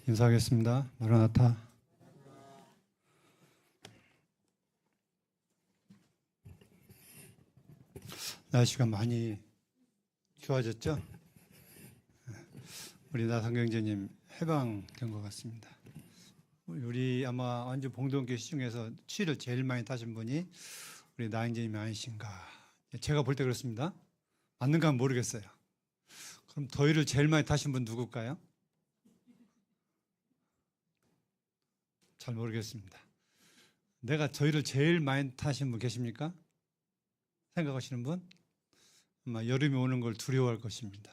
인사하겠습니다. 마라나타. 날씨가 많이 좋아졌죠? 우리 나성경제님 해방된 것 같습니다. 우리 아마 완주 봉동교회 중에서 추위를 제일 많이 타신 분이 우리 나행제님이 아니신가. 제가 볼 때 그렇습니다. 맞는가는 모르겠어요. 그럼 더위를 제일 많이 타신 분 누굴까요? 잘 모르겠습니다. 내가 더위를 제일 많이 타신 분 계십니까? 생각하시는 분? 아마 여름이 오는 걸 두려워할 것입니다.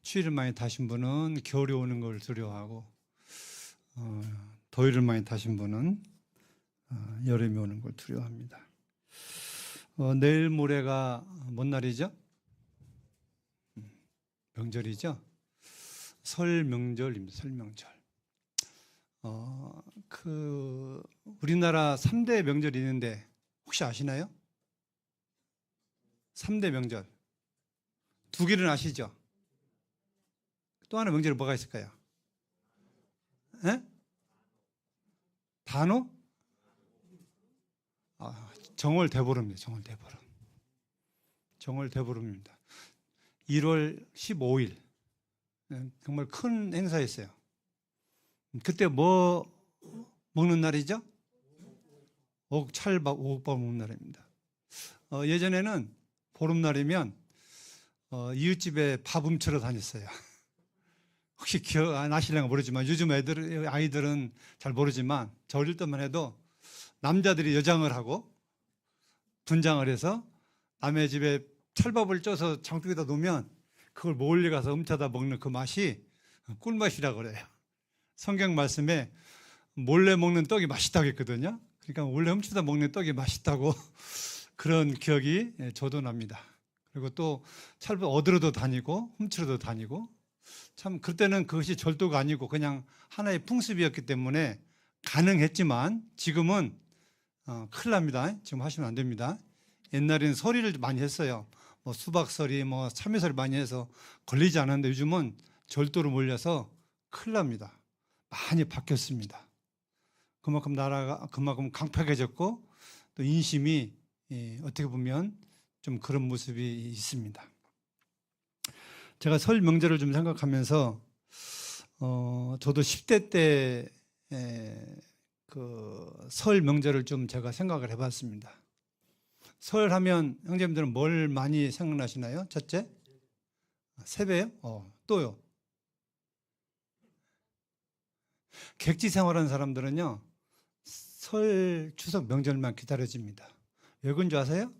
추위를 많이 타신 분은 겨울이 오는 걸 두려워하고 더위를 많이 타신 분은 여름이 오는 걸 두려워합니다. 내일 모레가 뭔 날이죠? 명절이죠? 설 명절입니다. 설 명절. 우리나라 3대 명절이 있는데 혹시 아시나요? 3대 명절. 2개는 아시죠? 또 하나 명절이 뭐가 있을까요? 에? 단오? 정월대보름입니다. 정월대보름. 정월대보름입니다. 1월 15일. 정말 큰 행사였어요. 그때 뭐 먹는 날이죠? 찰밥, 오곡밥 먹는 날입니다. 예전에는 보름날이면 이웃집에 밥 훔치러 다녔어요. 혹시 기억 안 나실려나 모르지만 요즘 아이들은 잘 모르지만 저 어릴 때만 해도 남자들이 여장을 하고 분장을 해서 남의 집에 찰밥을 쪄서 장독에다 놓으면 그걸 몰래 가서 훔쳐다 먹는 그 맛이 꿀맛이라고 그래요. 성경 말씀에 몰래 먹는 떡이 맛있다고 했거든요. 그러니까 몰래 훔쳐다 먹는 떡이 맛있다고 그런 기억이 저도 납니다. 그리고 또 찰밥 얻으러도 다니고 훔치러도 다니고 참 그때는 그것이 절도가 아니고 그냥 하나의 풍습이었기 때문에 가능했지만 지금은 큰일 납니다. 지금 하시면 안 됩니다. 옛날에는 서리를 많이 했어요. 뭐 수박서리, 뭐 참외서리 많이 해서 걸리지 않았는데 요즘은 절도로 몰려서 큰일 납니다. 많이 바뀌었습니다. 그만큼 나라가 그만큼 강팍해졌고 또 인심이 어떻게 보면 좀 그런 모습이 있습니다. 제가 설 명절을 좀 생각하면서 저도 10대 때 그 설 명절을 좀 제가 생각을 해봤습니다. 설 하면 형제님들은 뭘 많이 생각나시나요? 첫째? 세배요? 또요? 객지 생활하는 사람들은요 설 추석 명절만 기다려집니다. 왜 그런 줄 아세요?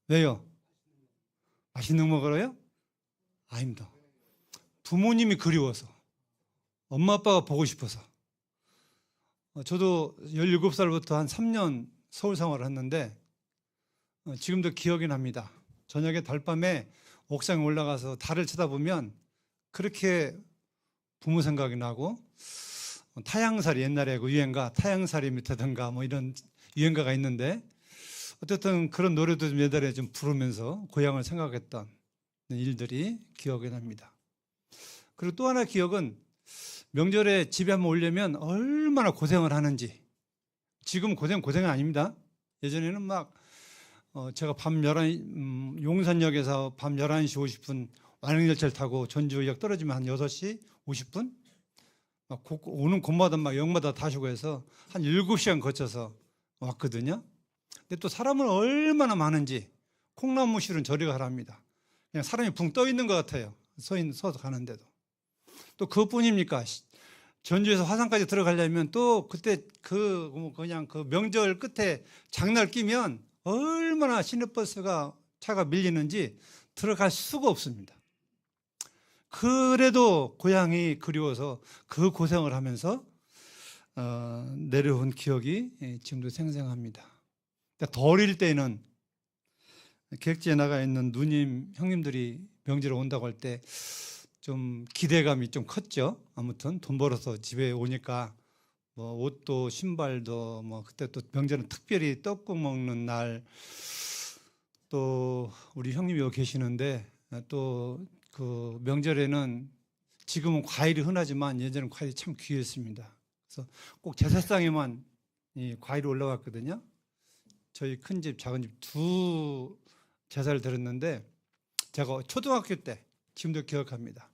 왜요? 맛있는 거 먹으러요? 아닙니다. 부모님이 그리워서 엄마 아빠가 보고 싶어서. 저도 17살부터 한 3년 서울 생활을 했는데 지금도 기억이 납니다. 저녁에 달밤에 옥상에 올라가서 달을 쳐다보면 그렇게 부모 생각이 나고 타향살이 옛날에 그 유행가 타향살이 밑에든가 뭐 이런 유행가가 있는데 어쨌든 그런 노래도 좀 옛날에 좀 부르면서 고향을 생각했던 일들이 기억이 납니다. 그리고 또 하나 기억은 명절에 집에 한번 오려면 얼마나 고생을 하는지. 지금 고생은 아닙니다. 예전에는 막 제가 밤 11시 용산역에서 밤 11시 50분 완행열차를 타고 전주역 떨어지면 한 6시 50분 막 오는 곳마다 막 역마다 타시고 해서 한 7시간 거쳐서 왔거든요. 근데 또 사람은 얼마나 많은지 콩나무 실은 저리 가랍니다. 그냥 사람이 붕 떠 있는 것 같아요. 서서 가는데도. 또 그것뿐입니까? 전주에서 화산까지 들어가려면 또 그때 그냥 그 명절 끝에 장날 끼면 얼마나 시내버스가 차가 밀리는지 들어갈 수가 없습니다. 그래도 고향이 그리워서 그 고생을 하면서 내려온 기억이 지금도 생생합니다. 더 어릴 때는 객지에 나가 있는 누님, 형님들이 명절에 온다고 할 때 좀 기대감이 좀 컸죠. 아무튼 돈 벌어서 집에 오니까 뭐 옷도 신발도 뭐 그때 또 명절은 특별히 떡국 먹는 날 또 우리 형님이 여기 계시는데 또 그 명절에는 지금은 과일이 흔하지만 예전엔 과일이 참 귀했습니다. 그래서 꼭 제사상에만 이 과일이 올라왔거든요. 저희 큰 집, 작은 집 두 제사를 드렸는데 제가 초등학교 때 지금도 기억합니다.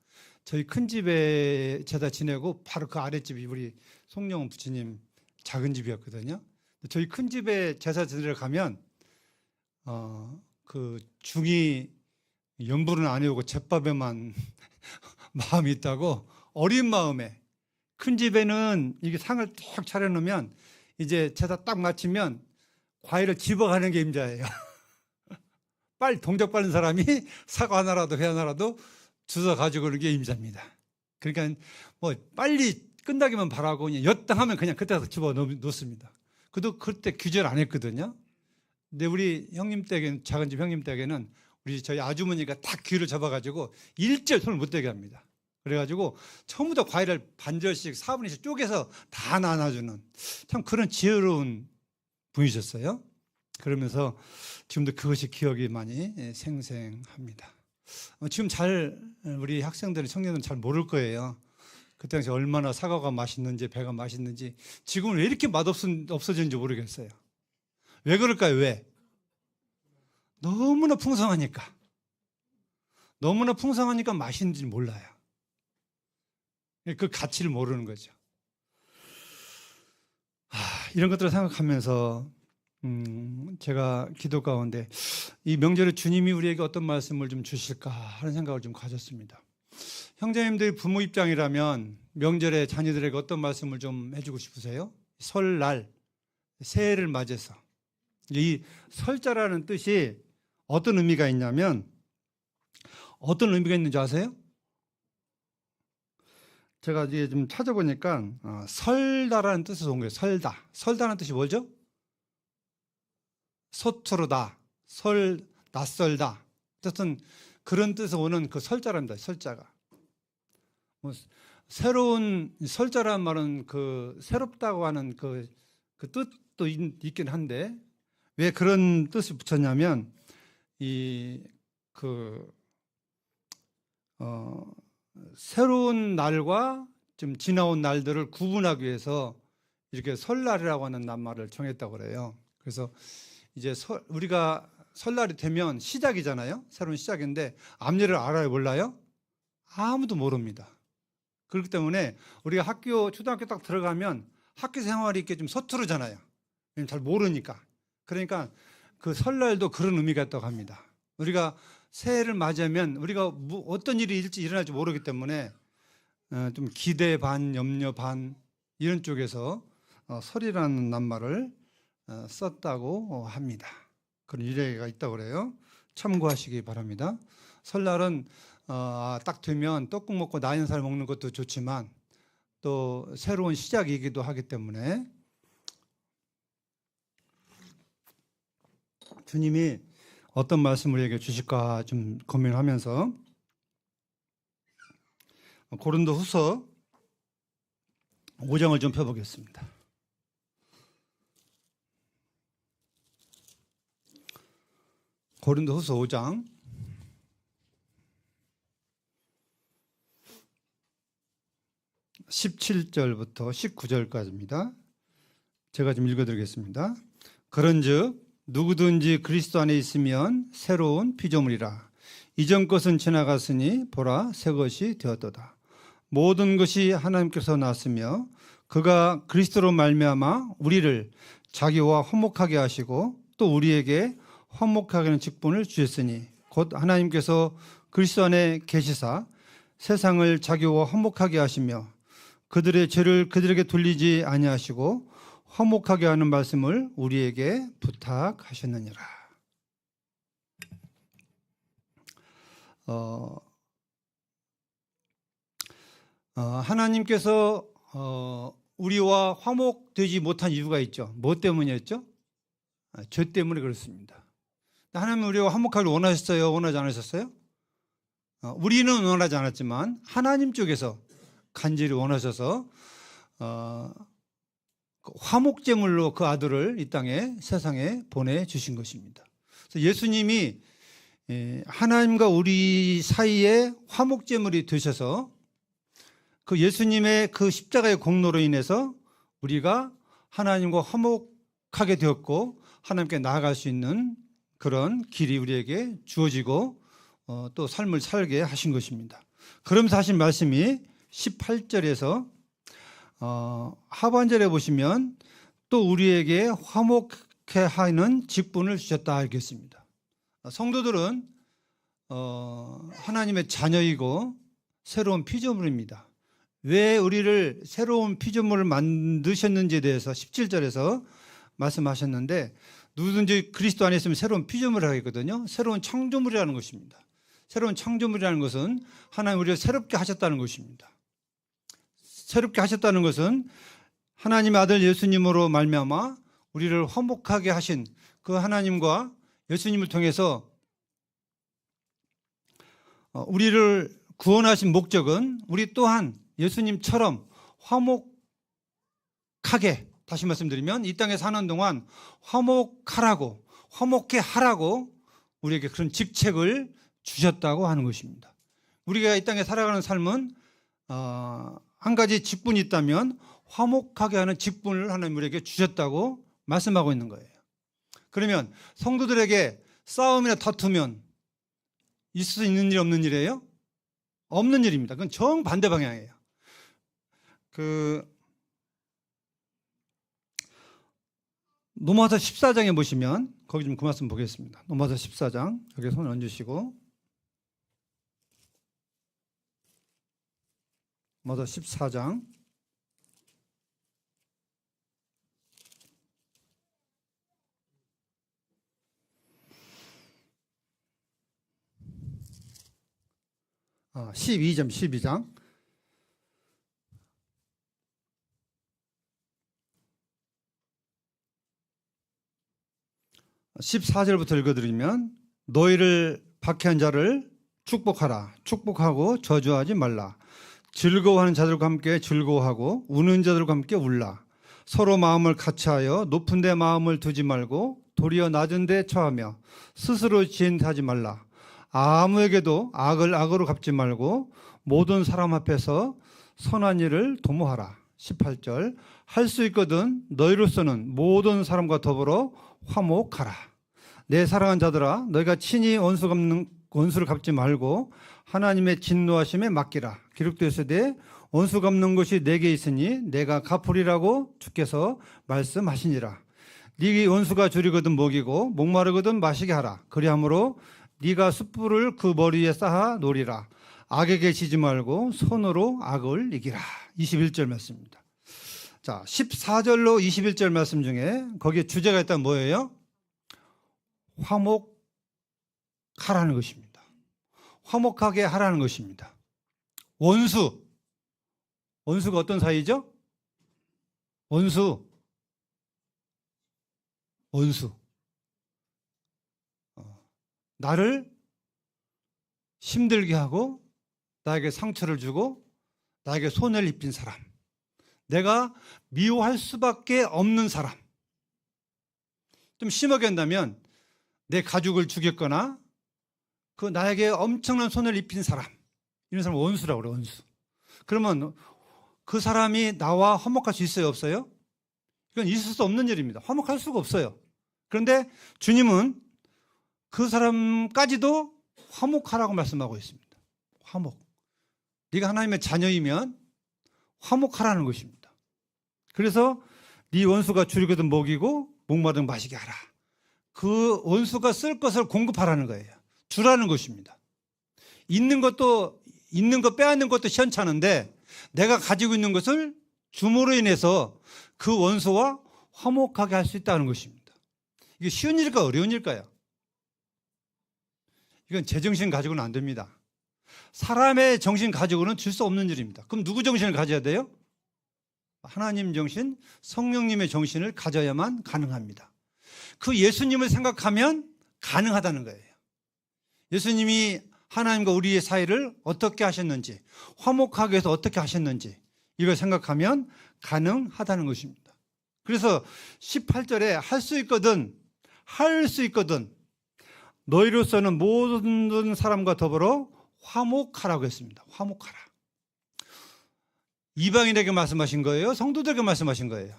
저희 큰 집에 제사 지내고 바로 그 아랫집이 우리 송영훈 부처님 작은 집이었거든요. 저희 큰 집에 제사 지내러 가면 그 중이 연불은 안 해오고 잿밥에만 마음이 있다고 어린 마음에 큰 집에는 이게 상을 딱 차려놓으면 이제 제사 딱 마치면 과일을 집어가는 게 임자예요. 빨리 동작 빠른 사람이 사과 하나라도 회 하나라도 주워 가지고 오는 게 임자입니다. 그러니까 뭐 빨리 끝나기만 바라고 그냥 여땅하면 그냥 그때서 집어 놓습니다. 그도 그때 규제를 안 했거든요. 근데 우리 형님 댁에는 작은 집 형님 댁에는 우리 저희 아주머니가 딱 귀를 잡아가지고 일절 손을 못 대게 합니다. 그래가지고 처음부터 과일을 반절씩 4분의 1씩 쪼개서 다 나눠주는 참 그런 지혜로운 분이셨어요. 그러면서 지금도 그것이 기억이 많이 생생합니다. 지금 잘 우리 학생들은 청년들은 잘 모를 거예요. 그 당시 얼마나 사과가 맛있는지 배가 맛있는지 지금은 왜 이렇게 없어지는지 모르겠어요. 왜 그럴까요? 왜? 너무나 풍성하니까. 너무나 풍성하니까 맛있는지 몰라요. 그 가치를 모르는 거죠. 이런 것들을 생각하면서 제가 기도 가운데 이 명절에 주님이 우리에게 어떤 말씀을 좀 주실까 하는 생각을 좀 가졌습니다. 형제님들이 부모 입장이라면 명절에 자녀들에게 어떤 말씀을 좀 해주고 싶으세요? 설날, 새해를 맞이해서. 이 설자라는 뜻이 어떤 의미가 있냐면 어떤 의미가 있는지 아세요? 제가 이제 좀 찾아보니까 설다라는 뜻에서 온 거예요. 설다. 설다라는 뜻이 뭐죠? 서투르다, 낯설다. 어쨌든 그런 뜻에서 오는 그 설자랍니다. 설자가. 뭐 새로운 설자라는 말은 그 새롭다고 하는 그 뜻도 있긴 한데 왜 그런 뜻을 붙였냐면 새로운 날과 좀 지나온 날들을 구분하기 위해서 이렇게 설날이라고 하는 낱말을 정했다고 그래요. 그래서 이제 우리가 설날이 되면 시작이잖아요. 새로운 시작인데 앞일을 알아요, 몰라요? 아무도 모릅니다. 그렇기 때문에 우리가 초등학교 딱 들어가면 학교 생활이 이렇게 좀 서투르잖아요. 잘 모르니까. 그러니까 그 설날도 그런 의미가 있다고 합니다. 우리가 새해를 맞이하면 우리가 어떤 일이 일어날지 모르기 때문에 좀 기대 반, 염려 반 이런 쪽에서 설이라는 낱말을 썼다고 합니다. 그런 일례가 있다고 그래요. 참고하시기 바랍니다. 설날은 딱 되면 떡국 먹고 나인살 먹는 것도 좋지만 또 새로운 시작이기도 하기 때문에 주님이 어떤 말씀을 우리에게 주실까 좀 고민하면서 고린도후서 5장을 좀 펴보겠습니다. 고린도후서 5장 17절부터 19절까지입니다. 제가 좀 읽어드리겠습니다. 그런즉 누구든지 그리스도 안에 있으면 새로운 피조물이라. 이전 것은 지나갔으니 보라 새 것이 되었도다. 모든 것이 하나님께서 났으며 그가 그리스도로 말미암아 우리를 자기와 화목하게 하시고 또 우리에게 화목하게 하는 직분을 주셨으니 곧 하나님께서 그리스도 안에 계시사 세상을 자기와 화목하게 하시며 그들의 죄를 그들에게 돌리지 아니하시고 화목하게 하는 말씀을 우리에게 부탁하셨느니라. 하나님께서 우리와 화목되지 못한 이유가 있죠. 뭐 때문이었죠? 죄 때문에 그렇습니다. 하나님은 우리와 화목하기를 원하셨어요? 원하지 않으셨어요? 우리는 원하지 않았지만 하나님 쪽에서 간절히 원하셔서 화목제물로 그 아들을 이 땅에 세상에 보내주신 것입니다. 그래서 예수님이 하나님과 우리 사이에 화목제물이 되셔서 그 예수님의 그 십자가의 공로로 인해서 우리가 하나님과 화목하게 되었고 하나님께 나아갈 수 있는 그런 길이 우리에게 주어지고 또 삶을 살게 하신 것입니다. 그러면서 하신 말씀이 18절에서 하반절에 보시면 또 우리에게 화목해 하는 직분을 주셨다 하겠습니다. 성도들은 하나님의 자녀이고 새로운 피조물입니다. 왜 우리를 새로운 피조물을 만드셨는지에 대해서 17절에서 말씀하셨는데, 누구든지 그리스도 안에 있으면 새로운 피조물이라고 했거든요. 새로운 창조물이라는 것입니다. 새로운 창조물이라는 것은 하나님 우리를 새롭게 하셨다는 것입니다. 새롭게 하셨다는 것은 하나님의 아들 예수님으로 말미암아 우리를 화목하게 하신 그 하나님과 예수님을 통해서 우리를 구원하신 목적은 우리 또한 예수님처럼 화목하게, 다시 말씀드리면 이 땅에 사는 동안 화목하라고, 화목해 하라고 우리에게 그런 직책을 주셨다고 하는 것입니다. 우리가 이 땅에 살아가는 삶은 한 가지 직분이 있다면 화목하게 하는 직분을 하나님 우리에게 주셨다고 말씀하고 있는 거예요. 그러면 성도들에게 싸움이나 다투면 있을 수 있는 일 없는 일이에요? 없는 일입니다. 그건 정반대 방향이에요. 노마서 14장에 보시면, 거기 좀 그 말씀 보겠습니다. 노마서 14장, 여기 손을 얹으시고, 노마서 14장 12장 14절부터 읽어드리면, 너희를 박해한 자를 축복하라. 축복하고 저주하지 말라. 즐거워하는 자들과 함께 즐거워하고 우는 자들과 함께 울라. 서로 마음을 같이하여 높은 데 마음을 두지 말고 도리어 낮은 데 처하며 스스로 지혜하지 말라. 아무에게도 악을 악으로 갚지 말고 모든 사람 앞에서 선한 일을 도모하라. 18절, 할 수 있거든 너희로서는 모든 사람과 더불어 화목하라. 내 사랑하는 자들아, 너희가 친히 원수를 갚지 말고 하나님의 진노하심에 맡기라. 기록되었으되 원수 갚는 것이 내게 있으니 내가 갚으리라고 주께서 말씀하시니라. 네 원수가 줄이거든 먹이고 목마르거든 마시게 하라. 그리함으로 네가 숯불을 그 머리에 쌓아 놓으리라. 악에게 지지 말고 손으로 악을 이기라. 21절 말씀입니다. 자, 14절로 21절 말씀 중에 거기에 주제가 있다면 뭐예요? 화목하라는 것입니다. 화목하게 하라는 것입니다. 원수가 어떤 사이죠? 원수. 나를 힘들게 하고 나에게 상처를 주고 나에게 손해를 입힌 사람, 내가 미워할 수밖에 없는 사람. 좀 심하게 한다면 내 가족을 죽였거나 그 나에게 엄청난 손해를 입힌 사람, 이런 사람을 원수라고 그래요. 원수. 그러면 그 사람이 나와 화목할 수 있어요? 없어요? 이건 있을 수 없는 일입니다. 화목할 수가 없어요. 그런데 주님은 그 사람까지도 화목하라고 말씀하고 있습니다. 화목. 네가 하나님의 자녀이면 화목하라는 것입니다. 그래서 네 원수가 줄이거든 먹이고 목마르든 마시게 하라. 그 원수가 쓸 것을 공급하라는 거예요. 주라는 것입니다. 있는 것 빼앗는 것도 시원찮은데 내가 가지고 있는 것을 줌으로 인해서 그 원수와 화목하게 할 수 있다는 것입니다. 이게 쉬운 일일까 어려운 일일까요? 이건 제 정신 가지고는 안 됩니다. 사람의 정신 가지고는 줄 수 없는 일입니다. 그럼 누구 정신을 가져야 돼요? 하나님 정신, 성령님의 정신을 가져야만 가능합니다. 그 예수님을 생각하면 가능하다는 거예요. 예수님이 하나님과 우리의 사이를 어떻게 하셨는지, 화목하게 해서 어떻게 하셨는지 이걸 생각하면 가능하다는 것입니다. 그래서 18절에 할 수 있거든 너희로서는 모든 사람과 더불어 화목하라고 했습니다. 화목하라. 이방인에게 말씀하신 거예요? 성도들에게 말씀하신 거예요?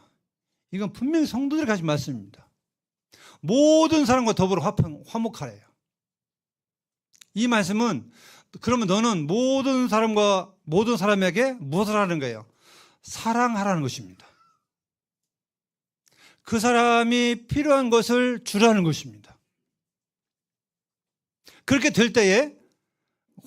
이건 분명히 성도들에게 하신 말씀입니다. 모든 사람과 더불어 화목하래요. 이 말씀은 그러면 너는 모든 사람에게 무엇을 하는 거예요? 사랑하라는 것입니다. 그 사람이 필요한 것을 주라는 것입니다. 그렇게 될 때에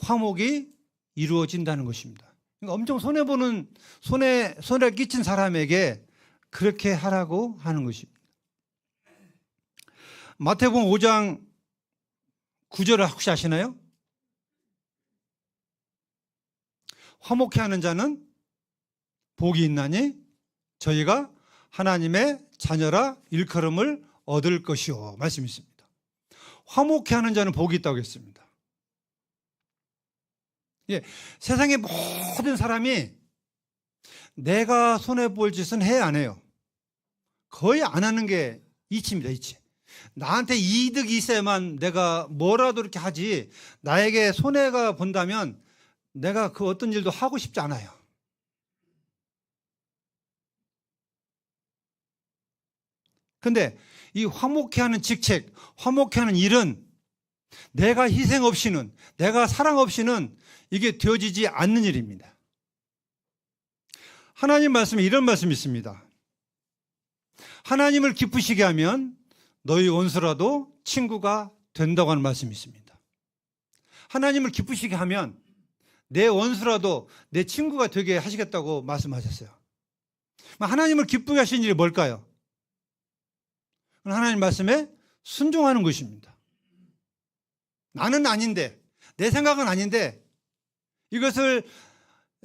화목이 이루어진다는 것입니다. 그러니까 엄청 손해 끼친 사람에게 그렇게 하라고 하는 것입니다. 마태복음 5장 9절을 혹시 아시나요? 화목해 하는 자는 복이 있나니 저희가 하나님의 자녀라 일컬음을 얻을 것이요 말씀이 있습니다. 화목해 하는 자는 복이 있다고 했습니다. 예, 세상의 모든 사람이 내가 손해볼 짓은 해 안 해요? 거의 안 하는 게 이치입니다. 이치. 나한테 이득이 있어야만 내가 뭐라도 이렇게 하지, 나에게 손해가 본다면 내가 그 어떤 일도 하고 싶지 않아요. 근데 이 화목해하는 직책, 화목해하는 일은 내가 희생 없이는, 내가 사랑 없이는 이게 되어지지 않는 일입니다. 하나님 말씀에 이런 말씀이 있습니다. 하나님을 기쁘시게 하면 너희 원수라도 친구가 된다고 하는 말씀이 있습니다. 하나님을 기쁘시게 하면 내 원수라도 내 친구가 되게 하시겠다고 말씀하셨어요. 하나님을 기쁘게 하신 일이 뭘까요? 하나님 말씀에 순종하는 것입니다. 나는 아닌데, 내 생각은 아닌데, 이것을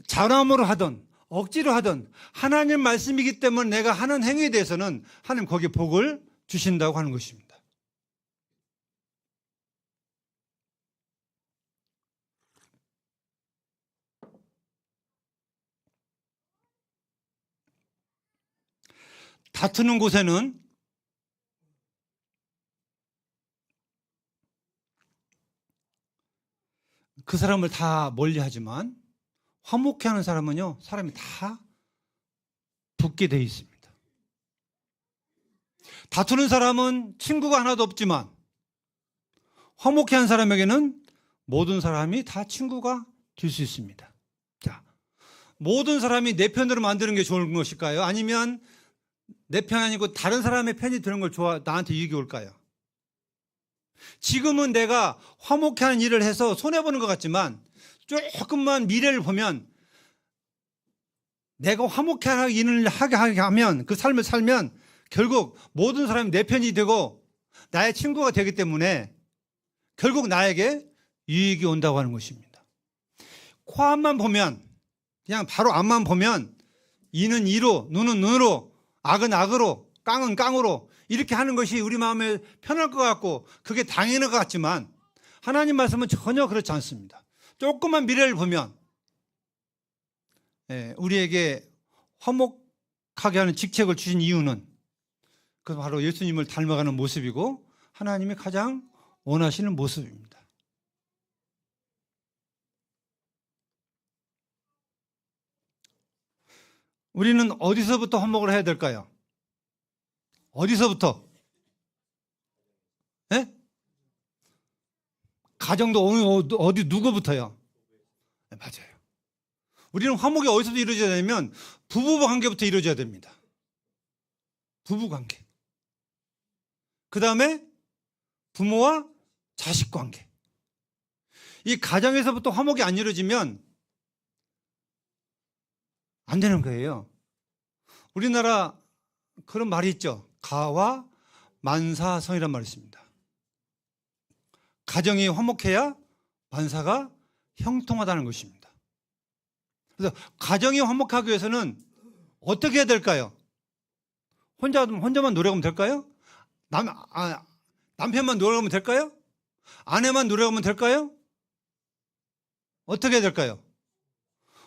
자람으로 하든 억지로 하든 하나님 말씀이기 때문에 내가 하는 행위에 대해서는 하나님 거기에 복을 주신다고 하는 것입니다. 다투는 곳에는 그 사람을 다 멀리하지만 화목해하는 사람은요, 사람이 다 붙게 돼 있습니다. 다투는 사람은 친구가 하나도 없지만 화목해하는 사람에게는 모든 사람이 다 친구가 될 수 있습니다. 자, 모든 사람이 내 편으로 만드는 게 좋은 것일까요? 아니면 내 편 아니고 다른 사람의 편이 드는 걸 나한테 이익이 올까요? 지금은 내가 화목해하는 일을 해서 손해보는 것 같지만 조금만 미래를 보면 내가 화목해하는 일을 하게 하면, 그 삶을 살면 결국 모든 사람이 내 편이 되고 나의 친구가 되기 때문에 결국 나에게 유익이 온다고 하는 것입니다. 코앞만 보면, 그냥 바로 앞만 보면 이는 이로, 눈은 눈으로, 악은 악으로, 깡은 깡으로 이렇게 하는 것이 우리 마음에 편할 것 같고 그게 당연한 것 같지만 하나님 말씀은 전혀 그렇지 않습니다. 조금만 미래를 보면 우리에게 화목하게 하는 직책을 주신 이유는 그 바로 예수님을 닮아가는 모습이고 하나님이 가장 원하시는 모습입니다. 우리는 어디서부터 화목을 해야 될까요? 어디서부터? 예? 가정도 어디 누구부터요? 네, 맞아요. 우리는 화목이 어디서부터 이루어져야 되냐면 부부 관계부터 이루어져야 됩니다. 부부 관계. 그 다음에 부모와 자식 관계. 이 가정에서부터 화목이 안 이루어지면 안 되는 거예요. 우리나라 그런 말이 있죠. 가와 만사성이란 말이 있습니다. 가정이 화목해야 만사가 형통하다는 것입니다. 그래서 가정이 화목하기 위해서는 어떻게 해야 될까요? 혼자만 노력하면 될까요? 남편만 노력하면 될까요? 아내만 노력하면 될까요? 어떻게 해야 될까요?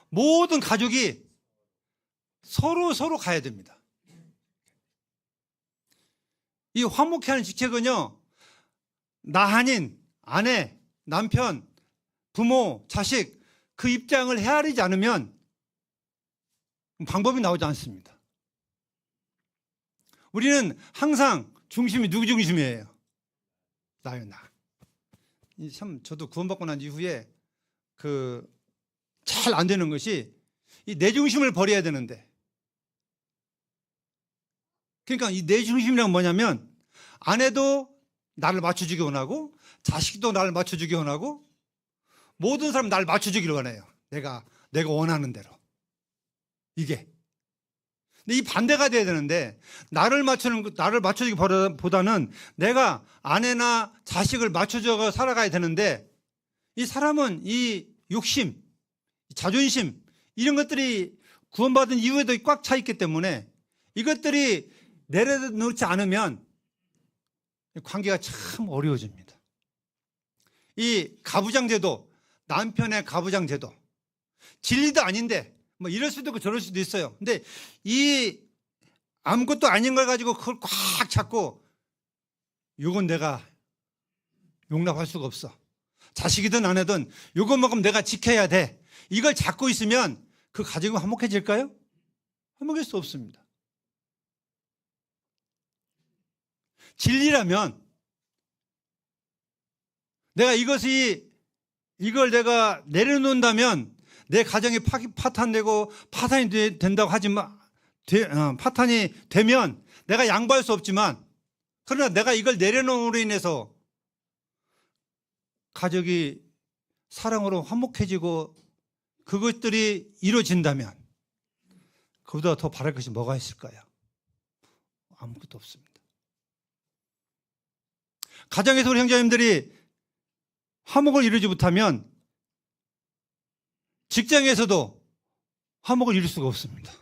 모든 가족이 서로 가야 됩니다. 이 화목해하는 직책은요, 나 아닌 아내, 남편, 부모, 자식 그 입장을 헤아리지 않으면 방법이 나오지 않습니다. 우리는 항상 중심이 누구 중심이에요? 나요, 나. 참 저도 구원받고 난 이후에 잘 안 되는 것이 이 내 중심을 버려야 되는데, 그러니까 이 내 중심이란 뭐냐면 아내도 나를 맞춰주기 원하고 자식도 나를 맞춰주기 원하고 모든 사람 나를 맞춰주기를 원해요. 내가 원하는 대로. 이게. 근데 이 반대가 돼야 되는데 나를 맞춰주기보다는 내가 아내나 자식을 맞춰줘 살아가야 되는데, 이 사람은 이 욕심, 자존심 이런 것들이 구원받은 이후에도 꽉 차 있기 때문에 이것들이 내려놓지 않으면 관계가 참 어려워집니다. 이 가부장제도, 남편의 가부장제도, 진리도 아닌데 뭐 이럴 수도 있고 저럴 수도 있어요. 근데 이 아무것도 아닌 걸 가지고 그걸 꽉 잡고 이건 내가 용납할 수가 없어. 자식이든 아내든 이것만큼 내가 지켜야 돼. 이걸 잡고 있으면 그 가정이 화목해질까요? 화목할 수 없습니다. 진리라면 이걸 내가 내려놓는다면 내 가정이 파탄되고 파탄이 된다고 하지만 파탄이 되면 내가 양보할 수 없지만, 그러나 내가 이걸 내려놓음으로 인해서 가족이 사랑으로 화목해지고 그것들이 이루어진다면 그보다 더 바랄 것이 뭐가 있을까요? 아무것도 없습니다. 가정에서 우리 형제님들이 화목을 이루지 못하면 직장에서도 화목을 이룰 수가 없습니다.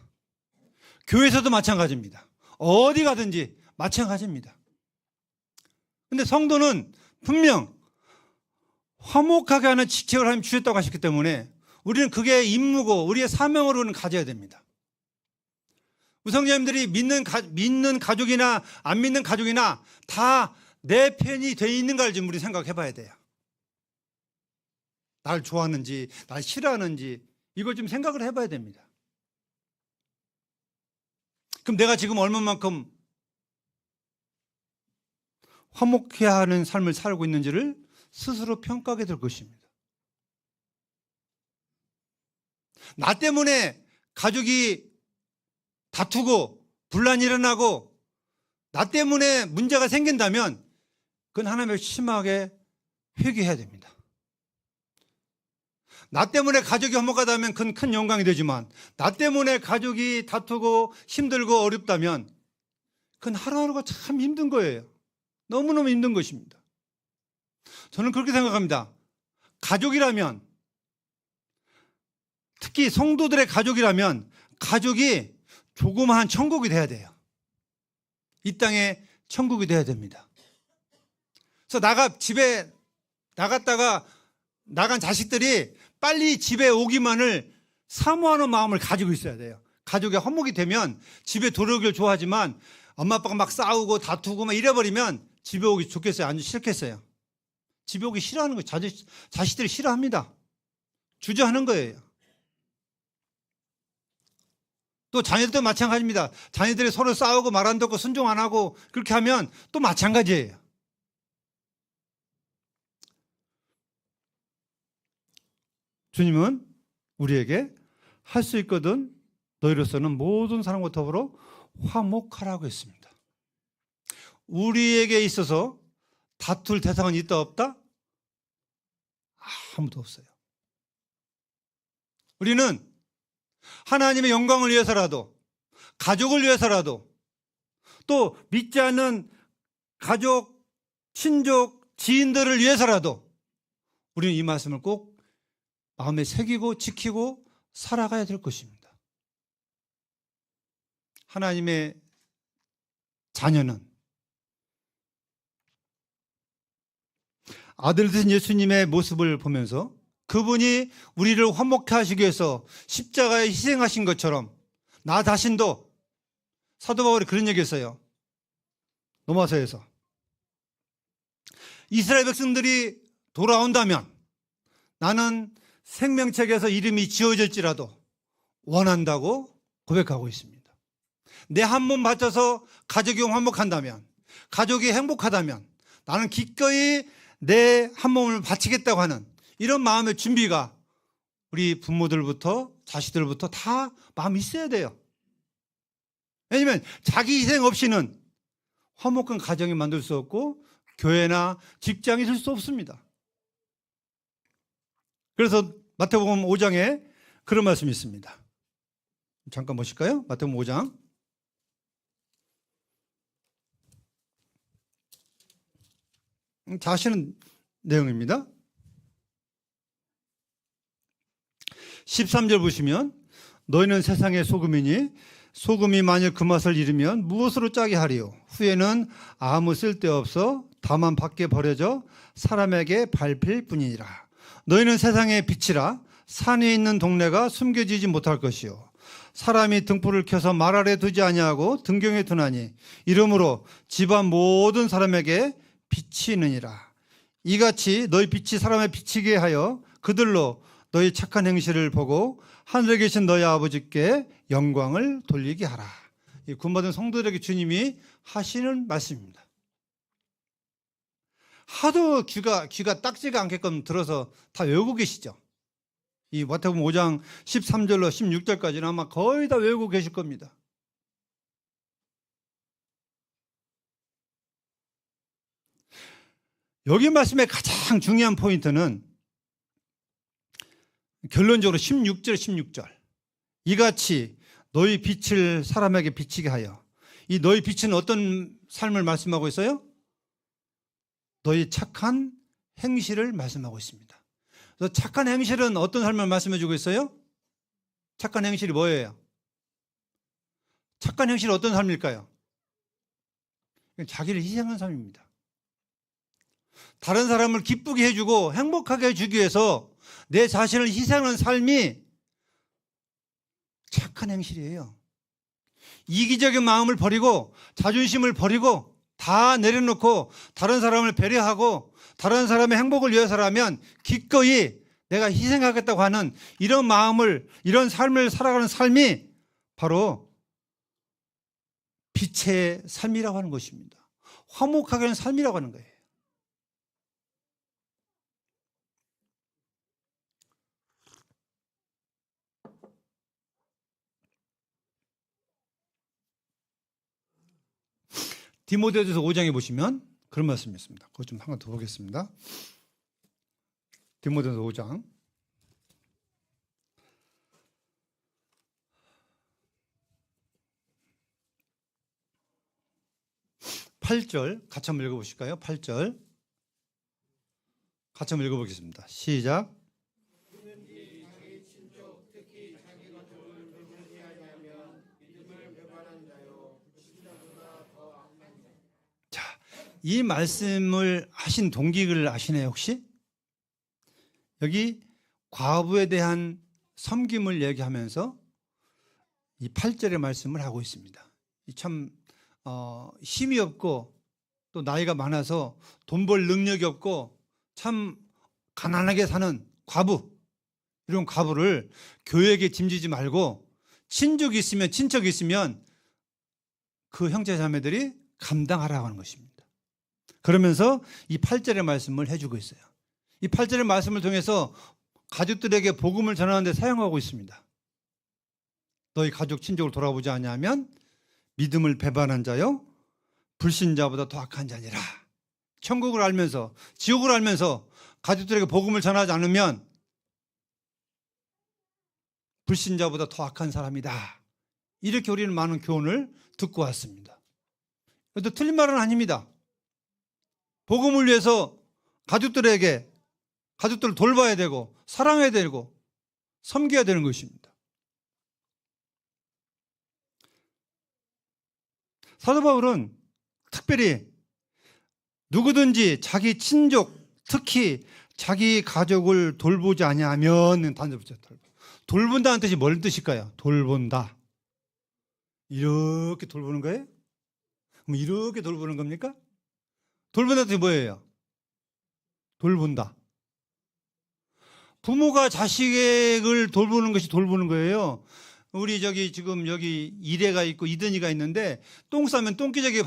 교회에서도 마찬가지입니다. 어디 가든지 마찬가지입니다. 그런데 성도는 분명 화목하게 하는 직책을 하나님 주셨다고 하셨기 때문에 우리는 그게 임무고 우리의 사명으로는 가져야 됩니다. 우리 성도님들이 믿는 가족이나 안 믿는 가족이나 다 내 편이 돼 있는가를 좀 우리 생각해 봐야 돼요. 날 좋아하는지 날 싫어하는지 이걸 좀 생각을 해봐야 됩니다. 그럼 내가 지금 얼마만큼 화목해야 하는 삶을 살고 있는지를 스스로 평가하게 될 것입니다. 나 때문에 가족이 다투고 분란이 일어나고 나 때문에 문제가 생긴다면 그건 하나님을 심하게 회개해야 됩니다. 나 때문에 가족이 화목하다면 그건 큰 영광이 되지만 나 때문에 가족이 다투고 힘들고 어렵다면 그건 하루하루가 참 힘든 거예요. 너무너무 힘든 것입니다. 저는 그렇게 생각합니다. 가족이라면, 특히 성도들의 가족이라면 가족이 조그마한 천국이 돼야 돼요. 이 땅에 천국이 돼야 됩니다. 그래서 집에 나갔다가 나간 자식들이 빨리 집에 오기만을 사모하는 마음을 가지고 있어야 돼요. 가족이 화목이 되면 집에 들어오길 좋아하지만 엄마 아빠가 막 싸우고 다투고 막 이래버리면 집에 오기 좋겠어요? 아주 싫겠어요? 집에 오기 싫어하는 거예요. 자식들이 싫어합니다. 주저하는 거예요. 또 자녀들도 마찬가지입니다. 자녀들이 서로 싸우고 말 안 듣고 순종 안 하고 그렇게 하면 또 마찬가지예요. 주님은 우리에게 할 수 있거든 너희로서는 모든 사람과 더불어 화목하라고 했습니다. 우리에게 있어서 다툴 대상은 있다 없다? 아무도 없어요. 우리는 하나님의 영광을 위해서라도, 가족을 위해서라도, 또 믿지 않는 가족, 친족, 지인들을 위해서라도 우리는 이 말씀을 꼭 마음에 새기고 지키고 살아가야 될 것입니다. 하나님의 자녀는 아들 되신 예수님의 모습을 보면서 그분이 우리를 화목케 하시기 위해서 십자가에 희생하신 것처럼 나 자신도, 사도 바울이 그런 얘기했어요. 로마서에서 이스라엘 백성들이 돌아온다면 나는 생명책에서 이름이 지어질지라도 원한다고 고백하고 있습니다. 내 한 몸 바쳐서 가족이 화목한다면, 가족이 행복하다면 나는 기꺼이 내 한 몸을 바치겠다고 하는 이런 마음의 준비가 우리 부모들부터 자식들부터 다 마음이 있어야 돼요. 왜냐하면 자기 희생 없이는 화목한 가정이 만들 수 없고 교회나 직장이 있을 수 없습니다. 그래서 마태복음 5장에 그런 말씀이 있습니다. 잠깐 보실까요? 마태복음 5장. 다 아시는 내용입니다. 13절 보시면 너희는 세상의 소금이니 소금이 만일 그 맛을 잃으면 무엇으로 짜게 하리요? 후에는 아무 쓸데없어 다만 밖에 버려져 사람에게 밟힐 뿐이니라. 너희는 세상의 빛이라. 산 위에 있는 동네가 숨겨지지 못할 것이요 사람이 등불을 켜서 말 아래 두지 아니하고 등경에 두나니 이러므로 집안 모든 사람에게 빛이 있느니라. 이같이 너희 빛이 사람에 비치게 하여 그들로 너희 착한 행실을 보고 하늘에 계신 너희 아버지께 영광을 돌리게 하라. 이 구원받은 성도들에게 주님이 하시는 말씀입니다. 하도 귀가 딱지가 않게끔 들어서 다 외우고 계시죠. 이 마태복음 5장 13절로 16절까지는 아마 거의 다 외우고 계실 겁니다. 여기 말씀의 가장 중요한 포인트는 결론적으로 16절 이같이 너희 빛을 사람에게 비치게 하여. 이 너희 빛은 어떤 삶을 말씀하고 있어요? 너희 착한 행실을 말씀하고 있습니다. 그래서 착한 행실은 어떤 삶을 말씀해 주고 있어요? 착한 행실이 뭐예요? 착한 행실은 어떤 삶일까요? 자기를 희생한 삶입니다. 다른 사람을 기쁘게 해주고 행복하게 해주기 위해서 내 자신을 희생하는 삶이 착한 행실이에요. 이기적인 마음을 버리고 자존심을 버리고 다 내려놓고 다른 사람을 배려하고 다른 사람의 행복을 위해서라면 기꺼이 내가 희생하겠다고 하는 이런 마음을, 이런 삶을 살아가는 삶이 바로 빛의 삶이라고 하는 것입니다. 화목하게 하는 삶이라고 하는 거예요. 디모데후서 5장에 보시면 그런 말씀이 있습니다. 그거 좀 한 번 더 보겠습니다. 디모데후서 5장 8절 같이 한번 읽어보실까요? 8절 같이 한번 읽어보겠습니다. 시작. 이 말씀을 하신 동기를 아시나요 혹시? 여기 과부에 대한 섬김을 얘기하면서 이 8절의 말씀을 하고 있습니다. 참 힘이 없고 또 나이가 많아서 돈 벌 능력이 없고 참 가난하게 사는 과부, 이런 과부를 교회에게 짐지지 말고 친족이 있으면, 친척이 있으면 그 형제 자매들이 감당하라고 하는 것입니다. 그러면서 이 8절의 말씀을 해주고 있어요. 이 8절의 말씀을 통해서 가족들에게 복음을 전하는 데 사용하고 있습니다. 너희 가족 친족을 돌아보지 아니하면 믿음을 배반한 자요 불신자보다 더 악한 자니라. 천국을 알면서 지옥을 알면서 가족들에게 복음을 전하지 않으면 불신자보다 더 악한 사람이다. 이렇게 우리는 많은 교훈을 듣고 왔습니다. 그래도 틀린 말은 아닙니다. 복음을 위해서 가족들을 돌봐야 되고 사랑해야 되고 섬겨야 되는 것입니다. 사도 바울은 특별히 누구든지 자기 친족, 특히 자기 가족을 돌보지 아니하면, 돌본다는 뜻이 뭔 뜻일까요? 돌본다. 이렇게 돌보는 거예요? 뭐 이렇게 돌보는 겁니까? 돌본다는 뜻이 뭐예요? 돌본다. 부모가 자식을 돌보는 것이 돌보는 거예요. 우리 저기 지금 여기 이래가 있고 이든이가 있는데 똥 싸면 똥기저귀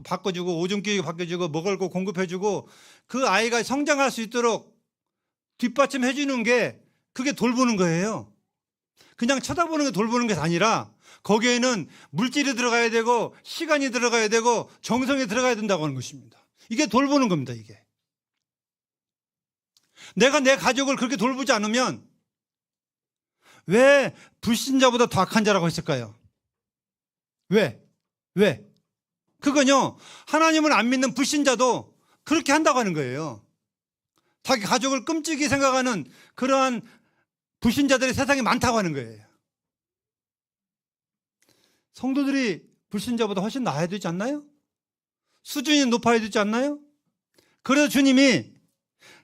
바꿔주고 오줌기저귀 바꿔주고 먹을 거 공급해주고 그 아이가 성장할 수 있도록 뒷받침해 주는 게 그게 돌보는 거예요. 그냥 쳐다보는 게 돌보는 게 아니라 거기에는 물질이 들어가야 되고 시간이 들어가야 되고 정성이 들어가야 된다고 하는 것입니다. 이게 돌보는 겁니다. 이게. 내가 내 가족을 그렇게 돌보지 않으면 왜 불신자보다 더 악한 자라고 했을까요? 왜? 그건요, 하나님을 안 믿는 불신자도 그렇게 한다고 하는 거예요. 자기 가족을 끔찍이 생각하는 그러한 불신자들이 세상에 많다고 하는 거예요. 성도들이 불신자보다 훨씬 나아야 되지 않나요? 수준이 높아야 되지 않나요? 그래서 주님이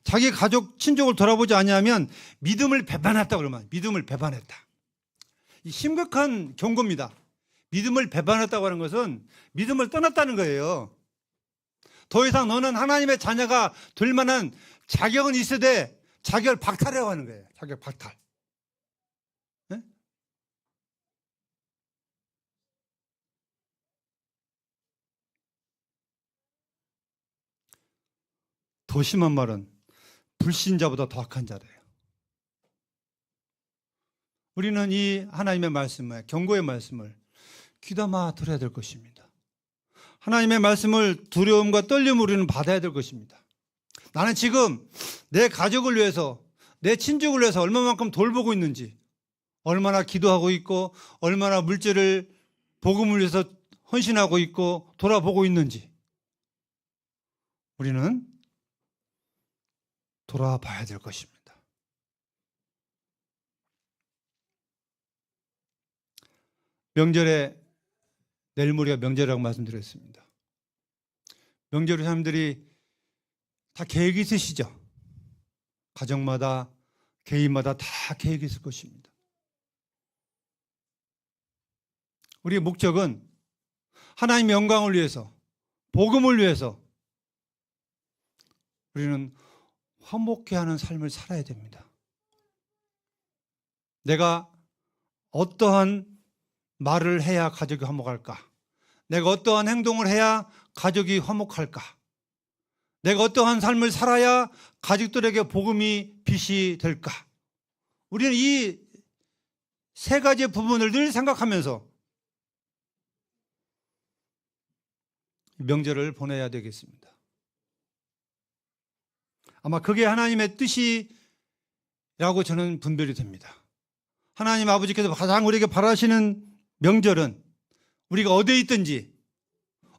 자기 가족, 친족을 돌아보지 아니하면 믿음을 배반했다 그러면 믿음을 배반했다. 이 심각한 경고입니다. 믿음을 배반했다고 하는 것은 믿음을 떠났다는 거예요. 더 이상 너는 하나님의 자녀가 될 만한 자격은 있어도 자격을 박탈하라고 하는 거예요. 자격 박탈. 네? 더 심한 말은 불신자보다 더 악한 자래요. 우리는 이 하나님의 말씀을, 경고의 말씀을 귀담아 들어야 될 것입니다. 하나님의 말씀을 두려움과 떨림으로 우리는 받아야 될 것입니다. 나는 지금 내 가족을 위해서, 내 친족을 위해서 얼마만큼 돌보고 있는지, 얼마나 기도하고 있고, 얼마나 물질을, 복음을 위해서 헌신하고 있고 돌아보고 있는지 우리는 돌아봐야 될 것입니다. 명절에, 내일 모레가 명절이라고 말씀드렸습니다. 명절에 사람들이 다 계획이 있으시죠? 가정마다, 개인마다 다 계획이 있을 것입니다. 우리의 목적은 하나님의 영광을 위해서, 복음을 위해서 우리는 화목해 하는 삶을 살아야 됩니다. 내가 어떠한 말을 해야 가족이 화목할까? 내가 어떠한 행동을 해야 가족이 화목할까? 내가 어떠한 삶을 살아야 가족들에게 복음이 빛이 될까? 우리는 이 세 가지의 부분을 늘 생각하면서 명절을 보내야 되겠습니다. 아마 그게 하나님의 뜻이라고 저는 분별이 됩니다. 하나님 아버지께서 가장 우리에게 바라시는 명절은 우리가 어디에 있든지,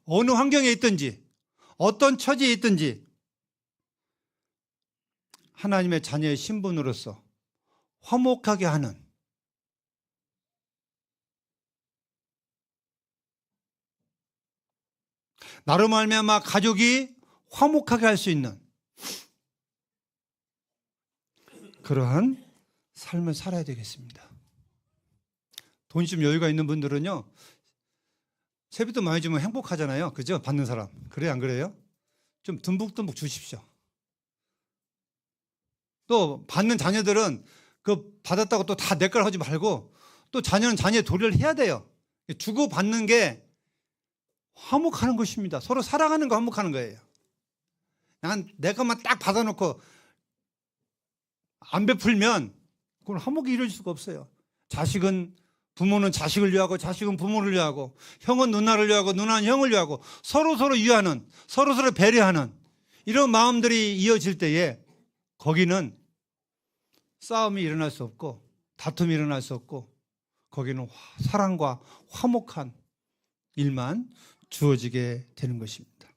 어느 환경에 있든지, 어떤 처지에 있든지 하나님의 자녀의 신분으로서 화목하게 하는, 나로 말미암아 가족이 화목하게 할 수 있는 그러한 삶을 살아야 되겠습니다. 돈이 좀 여유가 있는 분들은요, 세뱃돈 많이 주면 행복하잖아요. 그죠? 받는 사람. 그래요, 안 그래요? 좀 듬뿍듬뿍 주십시오. 또 받는 자녀들은 그 받았다고 또 다 내 걸 하지 말고 또 자녀는 자녀의 도리를 해야 돼요. 주고 받는 게 화목하는 것입니다. 서로 사랑하는 거 화목하는 거예요. 난 내 것만 딱 받아놓고 안 베풀면 그건 화목이 이루어질 수가 없어요. 부모는 자식을 위하고, 자식은 부모를 위하고, 형은 누나를 위하고, 누나는 형을 위하고, 서로 위하는, 서로 배려하는 이런 마음들이 이어질 때에 거기는 싸움이 일어날 수 없고 다툼이 일어날 수 없고 거기는 사랑과 화목한 일만 주어지게 되는 것입니다.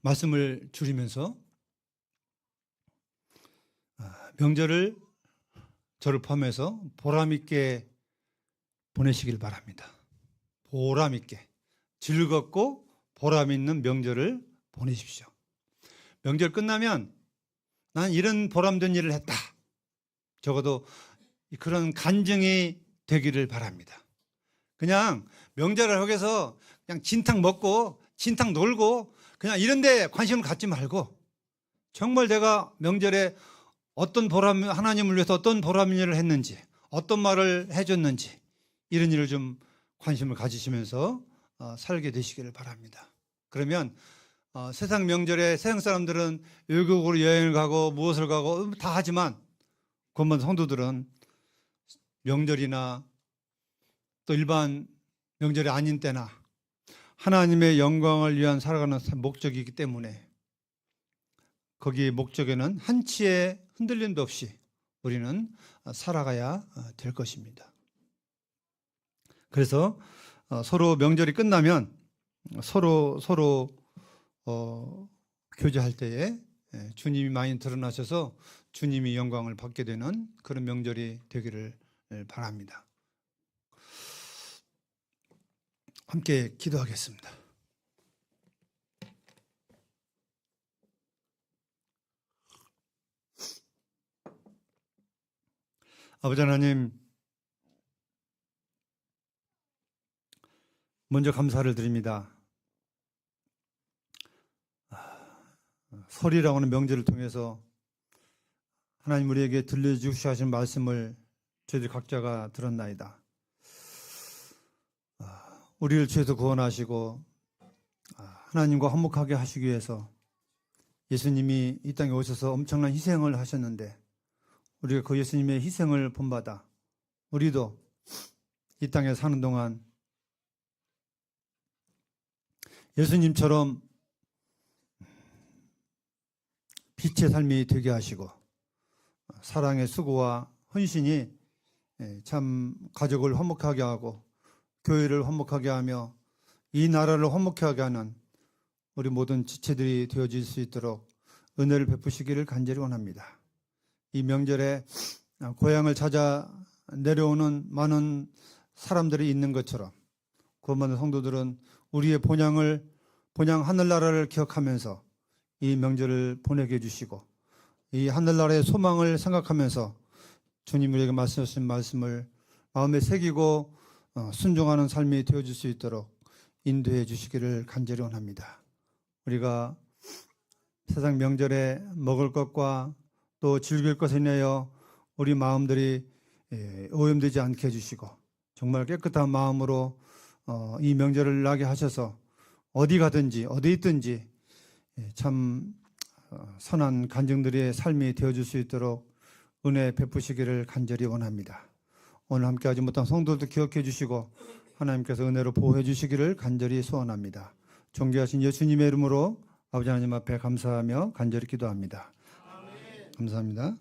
말씀을 줄이면서 명절을 저를 포함해서 보람 있게 보내시길 바랍니다. 보람 있게, 즐겁고 보람 있는 명절을 보내십시오. 명절 끝나면 난 이런 보람된 일을 했다, 적어도 그런 간증이 되기를 바랍니다. 그냥 명절을 하고서 그냥 진탕 먹고 진탕 놀고 그냥 이런 데 관심을 갖지 말고 정말 내가 명절에 어떤 보람, 하나님을 위해서 어떤 보람 일을 했는지, 어떤 말을 해줬는지 이런 일을 좀 관심을 가지시면서 살게 되시기를 바랍니다. 그러면 세상 명절에 세상 사람들은 외국으로 여행을 가고 무엇을 가고 다 하지만 구원받은 성도들은 명절이나 또 일반 명절이 아닌 때나 하나님의 영광을 위한 살아가는 목적이기 때문에 거기 목적에는 한치의 흔들림도 없이 우리는 살아가야 될 것입니다. 그래서 서로 명절이 끝나면 서로 교제할 때에 주님이 많이 드러나셔서 주님이 영광을 받게 되는 그런 명절이 되기를 바랍니다. 함께 기도하겠습니다. 아버지 하나님, 먼저 감사를 드립니다. 설이라고 하는 명절을 통해서 하나님 우리에게 들려주시고 하신 말씀을 저희들 각자가 들었나이다. 우리를 죄에서 구원하시고 하나님과 화목하게 하시기 위해서 예수님이 이 땅에 오셔서 엄청난 희생을 하셨는데 우리가 그 예수님의 희생을 본받아 우리도 이 땅에 사는 동안 예수님처럼 빛의 삶이 되게 하시고 사랑의 수고와 헌신이 참 가족을 화목하게 하고 교회를 화목하게 하며 이 나라를 화목하게 하는 우리 모든 지체들이 되어질 수 있도록 은혜를 베푸시기를 간절히 원합니다. 이 명절에 고향을 찾아 내려오는 많은 사람들이 있는 것처럼 구원받은 성도들은 우리의 본향 하늘나라를 기억하면서 이 명절을 보내게 해주시고 이 하늘나라의 소망을 생각하면서 주님 우리에게 말씀하신 말씀을 마음에 새기고 순종하는 삶이 되어줄 수 있도록 인도해 주시기를 간절히 원합니다. 우리가 세상 명절에 먹을 것과 또 즐길 것에 인하여 우리 마음들이 오염되지 않게 해주시고 정말 깨끗한 마음으로 이 명절을 나게 하셔서 어디 가든지 어디 있든지 참 선한 간증들의 삶이 되어줄 수 있도록 은혜 베푸시기를 간절히 원합니다. 오늘 함께하지 못한 성도들도 기억해 주시고 하나님께서 은혜로 보호해 주시기를 간절히 소원합니다. 존귀하신 예수님의 이름으로 아버지 하나님 앞에 감사하며 간절히 기도합니다. 아멘. 감사합니다.